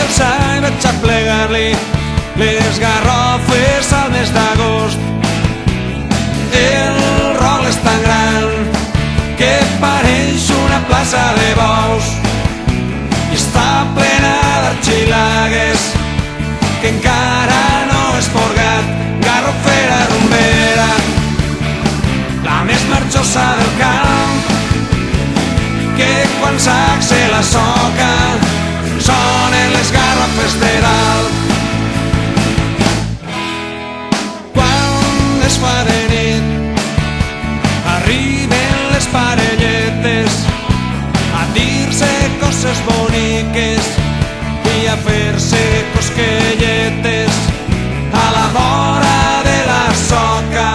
alçar i vaig a plegar-li les garrofes al mes d'agost. El rol és tan gran que pareix una plaça de bous i està plena d'arxilagues que encara no he esporgat. Garrofera rumbera, la més marxosa del camp, que quan s'axe la soca sonen les garrofes de dalt. Quan es fa de nit arriben les parelletes a dir-se coses boniques i a fer-se cosquelletes a la vora de la soca.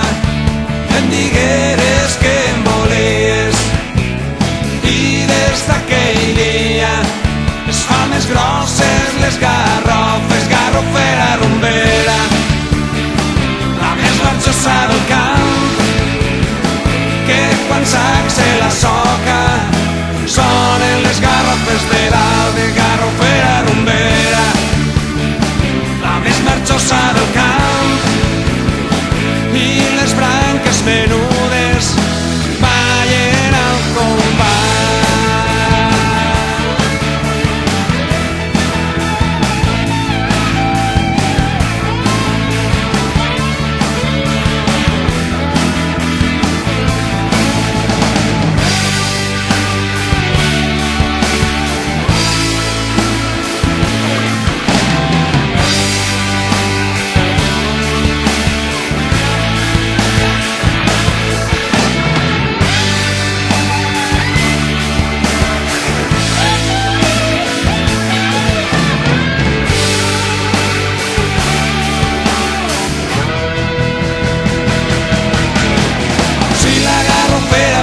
Em digueres que em volies i des d'aquell dia es fan més grosses les garrofes. Garrofera rumbera, la més marxosa del camp, que quan s'axe la soca sonen les garrofes de dalt. De garrofera rumbera, la més marxosa del camp, i les branques menudes ballen al compàs.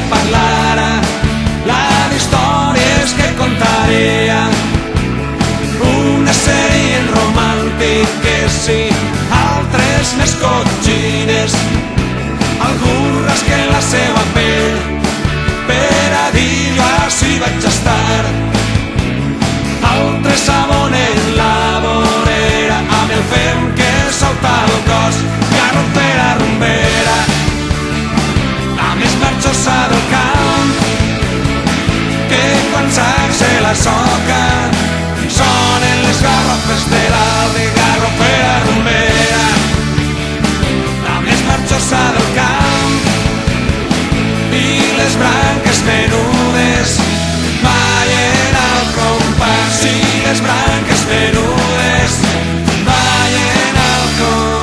Parlara la d'històries que contaria, unes serien romàntiques i altres més cotxines. Algú rasquen la seva pell per a dir jo així vaig estar, altres sabonen la vorera amb el fem que salta el cos. Garrofera rumbera, la més marxosa del camp, que quan s'axe la soca sonen les garrofes de dalt. De garrofera rumbera, la més marxosa del camp, i les branques menudes ballen al compàs. I les branques menudes ballen al compàs.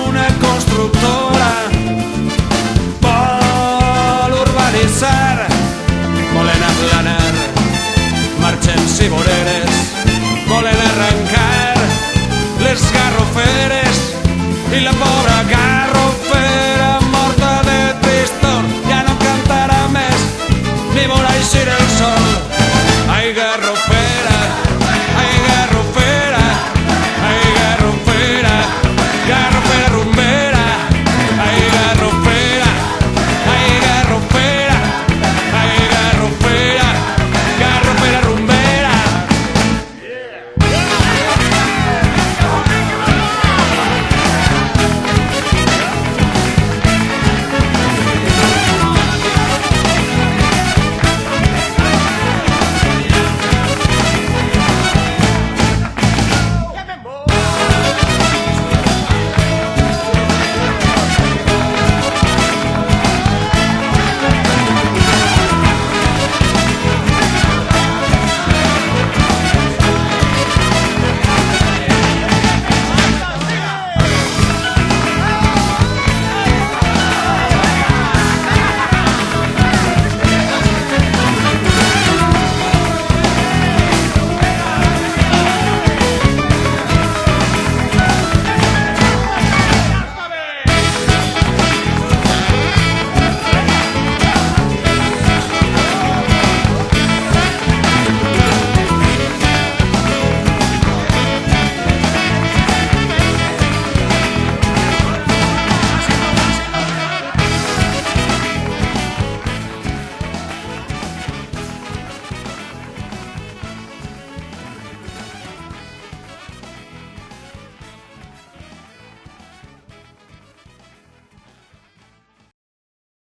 Una constructora vol urbanitzar, volen aplanar marxants i voreres, volen arrencar les garroferes